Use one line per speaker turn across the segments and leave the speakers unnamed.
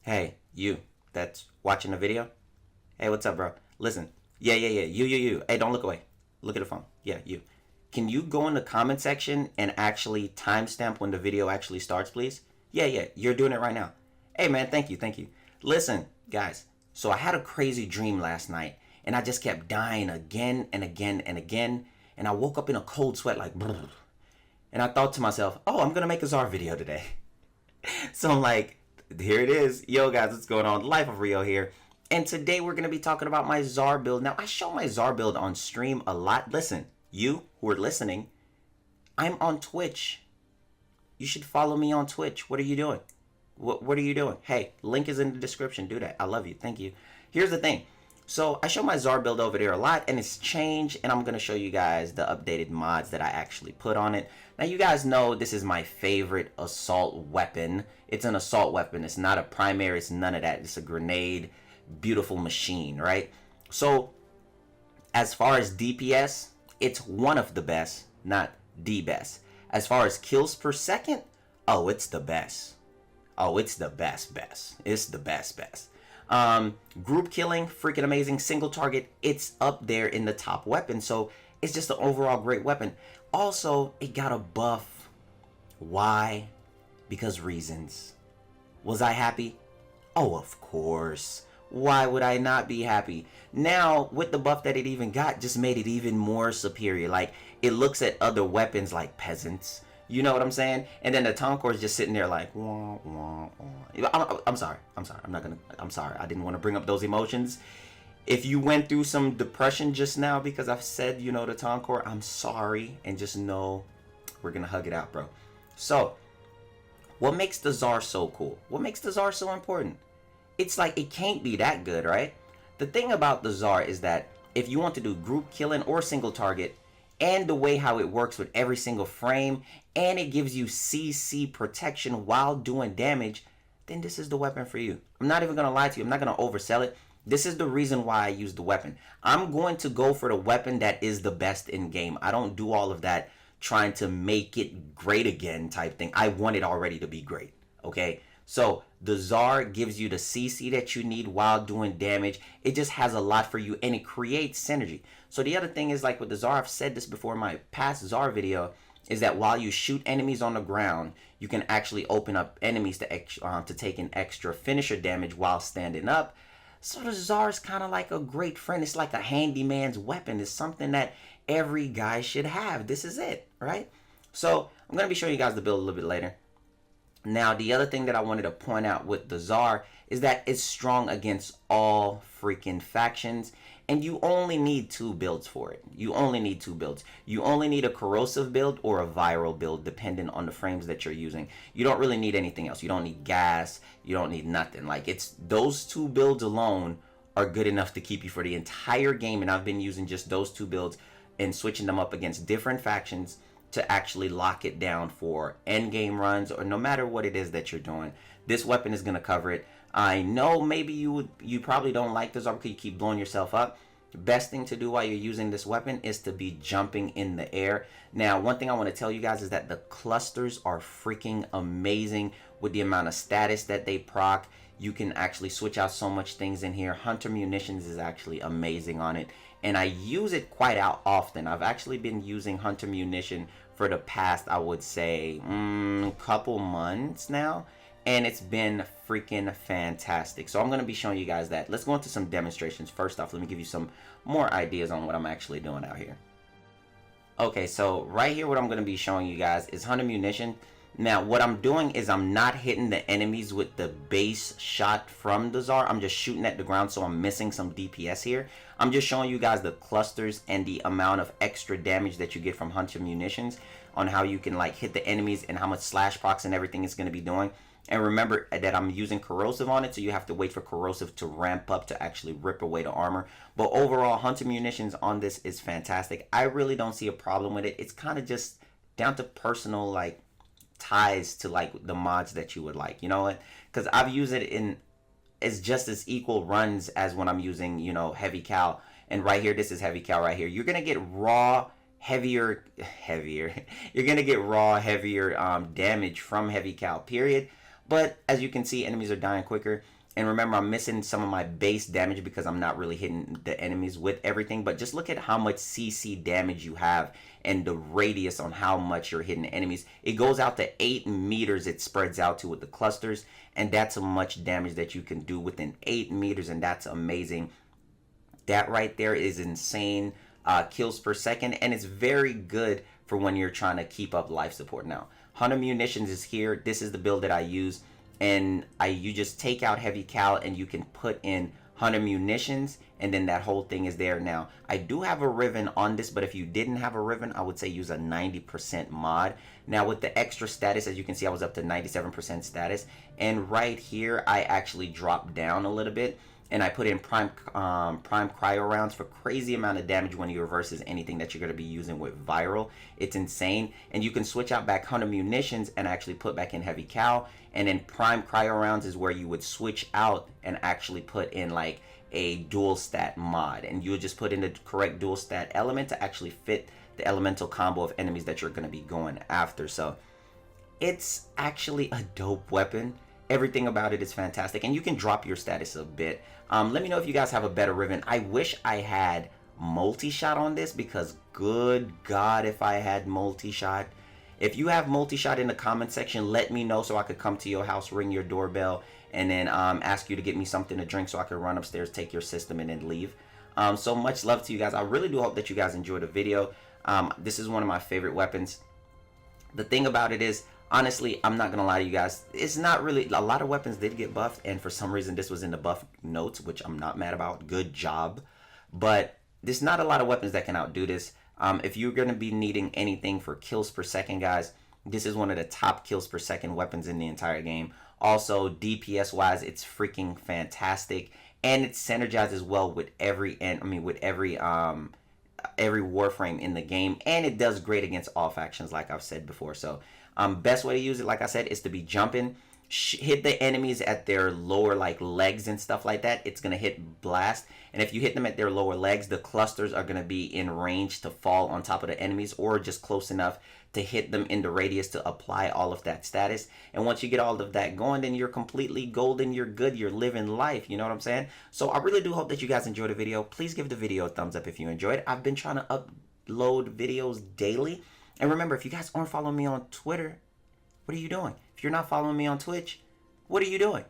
Hey, you that's watching the video. Hey, what's up, bro? Listen. Yeah. You. Hey, don't look away. Look at the phone. Yeah, you. Can you go in the comment section and actually timestamp when the video actually starts, please? Yeah. You're doing it right now. Hey, man, thank you. Listen, guys. So I had a crazy dream last night, and I just kept dying again and again and again. And I woke up in a cold sweat, like, brrr. And I thought to myself, oh, I'm gonna make a Zarr video today. So I'm like, here it is. Yo, guys, what's going on? Life of Rio here. And today we're going to be talking about my Zarr build. Now, I show my Zarr build on stream a lot. Listen, you who are listening, I'm on Twitch. You should follow me on Twitch. What are you doing? What are you doing? Hey, link is in the description. Do that. I love you. Thank you. Here's the thing. So I show my Zarr build over there a lot, and it's changed, and I'm going to show you guys the updated mods that I actually put on it. Now, you guys know this is my favorite assault weapon. It's an assault weapon. It's not a primary. It's none of that. It's a grenade, beautiful machine, right? So as far as DPS, it's one of the best, not the best. As far as kills per second, oh, it's the best. Oh, it's the best. It's the best. Group killing, freaking amazing. Single target, it's up there in the top weapon. So it's just an overall great weapon. Also, it got a buff. Why? Because reasons. Was I happy? Oh, of course. Why would I not be happy? Now, with the buff that it even got, just made it even more superior. Like, it looks at other weapons like peasants. You know what I'm saying? And then the Toncore is just sitting there like, wah, wah, wah. I'm sorry. I'm sorry. I didn't want to bring up those emotions. If you went through some depression just now because I've said, you know, the Toncore, I'm sorry. And just know we're going to hug it out, bro. So, what makes the Zarr so cool? What makes the Zarr so important? It's like, it can't be that good, right? The thing about the Zarr is that if you want to do group killing or single target, and the way how it works with every single frame, and it gives you CC protection while doing damage, then this is the weapon for you. I'm not even going to lie to you. I'm not going to oversell it. This is the reason why I use the weapon. I'm going to go for the weapon that is the best in game. I don't do all of that trying to make it great again type thing. I want it already to be great, okay? So the Zarr gives you the CC that you need while doing damage. It just has a lot for you, and it creates synergy. So the other thing is, like with the Zarr, I've said this before in my past Zarr video, is that while you shoot enemies on the ground, you can actually open up enemies to take an extra finisher damage while standing up. So the Zarr is kind of like a great friend. It's like a handyman's weapon. It's something that every guy should have. This is it, right? So I'm going to be showing you guys the build a little bit later. Now, the other thing that I wanted to point out with the Zarr is that it's strong against all freaking factions, and you only need 2 builds for it. You only need 2 builds. You only need a corrosive build or a viral build, depending on the frames that you're using. You don't really need anything else. You don't need gas. You don't need nothing. Like, it's those 2 builds alone are good enough to keep you for the entire game, and I've been using just those 2 builds and switching them up against different factions to actually lock it down for end game runs or no matter what it is that you're doing. This weapon is going to cover it. I know maybe you probably don't like this because you keep blowing yourself up. The best thing to do while you're using this weapon is to be jumping in the air. Now, one thing I want to tell you guys is that the clusters are freaking amazing with the amount of status that they proc. You can actually switch out so much things in here. Hunter Munitions is actually amazing on it, and I use it quite out often. I've actually been using Hunter Munition for the past, I would say, couple months now, and it's been freaking fantastic. So I'm going to be showing you guys that. Let's go into some demonstrations. First off, let me give you some more ideas on what I'm actually doing out here. Okay, so right here what I'm going to be showing you guys is Hunter Munition. Now, what I'm doing is I'm not hitting the enemies with the base shot from the Zarr. I'm just shooting at the ground, so I'm missing some DPS here. I'm just showing you guys the clusters and the amount of extra damage that you get from Hunter Munitions on how you can like hit the enemies and how much slash procs and everything is going to be doing. And remember that I'm using corrosive on it, so you have to wait for corrosive to ramp up to actually rip away the armor. But overall, Hunter Munitions on this is fantastic. I really don't see a problem with it. It's kind of just down to personal like ties to like the mods that you would like, you know what? Because I've used it in as just as equal runs as when I'm using, you know, heavy cal. And right here, this is heavy cal right here. You're gonna get raw heavier you're gonna get raw heavier damage from heavy cal, period. But as you can see, enemies are dying quicker. And remember, I'm missing some of my base damage because I'm not really hitting the enemies with everything. But just look at how much CC damage you have and the radius on how much you're hitting enemies. It goes out to 8 meters it spreads out to with the clusters. And that's how much damage that you can do within 8 meters. And that's amazing. That right there is insane kills per second. And it's very good for when you're trying to keep up life support. Now, Hunter Munitions is here. This is the build that I use. And you just take out heavy cal and you can put in Hunter Munitions, and then that whole thing is there. Now, I do have a Riven on this, but if you didn't have a Riven, I would say use a 90% mod. Now, with the extra status, as you can see, I was up to 97% status. And right here, I actually dropped down a little bit. And I put in prime cryo rounds for crazy amount of damage when he reverses anything that you're going to be using with viral. It's insane. And you can switch out back Hunter Munitions and actually put back in heavy cal. And then prime cryo rounds is where you would switch out and actually put in like a dual stat mod. And you would just put in the correct dual stat element to actually fit the elemental combo of enemies that you're going to be going after. So it's actually a dope weapon. Everything about it is fantastic, and you can drop your status a bit. Let me know if you guys have a better Riven. I wish I had multi-shot on this, because good God, if I had multi-shot. If you have multi-shot in the comment section, let me know so I could come to your house, ring your doorbell, and then ask you to get me something to drink so I could run upstairs, take your system, and then leave. So much love to you guys. I really do hope that you guys enjoyed the video. This is one of my favorite weapons. The thing about it is, honestly, I'm not gonna lie to you guys, it's not really, a lot of weapons did get buffed, and for some reason this was in the buff notes, which I'm not mad about. Good job. But there's not a lot of weapons that can outdo this. If you're gonna be needing anything for kills per second, guys, this is one of the top kills per second weapons in the entire game. Also, DPS wise, it's freaking fantastic, and it's synergized as well with every Warframe in the game, and it does great against all factions, like I've said before. So best way to use it, like I said, is to be jumping, hit the enemies at their lower like legs and stuff like that. It's gonna hit blast, and if you hit them at their lower legs, the clusters are gonna be in range to fall on top of the enemies, or just close enough to hit them in the radius to apply all of that status. And once you get all of that going, then you're completely golden, you're good, you're living life, you know what I'm saying? So I really do hope that you guys enjoyed the video. Please give the video a thumbs up if you enjoyed. I've been trying to upload videos daily. And remember, if you guys aren't following me on Twitter, what are you doing? If you're not following me on Twitch, what are you doing?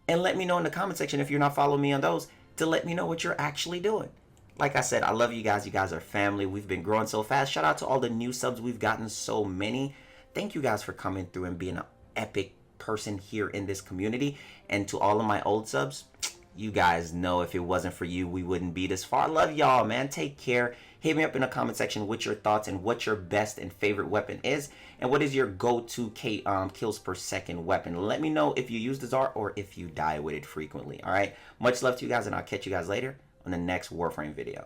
And let me know in the comment section if you're not following me on those, to let me know what you're actually doing. Like I said, I love you guys. You guys are family. We've been growing so fast. Shout out to all the new subs. We've gotten so many. Thank you guys for coming through and being an epic person here in this community. And to all of my old subs, you guys know if it wasn't for you, we wouldn't be this far. I love y'all, man. Take care. Hit me up in the comment section with your thoughts and what your best and favorite weapon is. And what is your go-to kills per second weapon. Let me know if you use the Zarr or if you die with it frequently. All right. Much love to you guys, and I'll catch you guys later on the next Warframe video.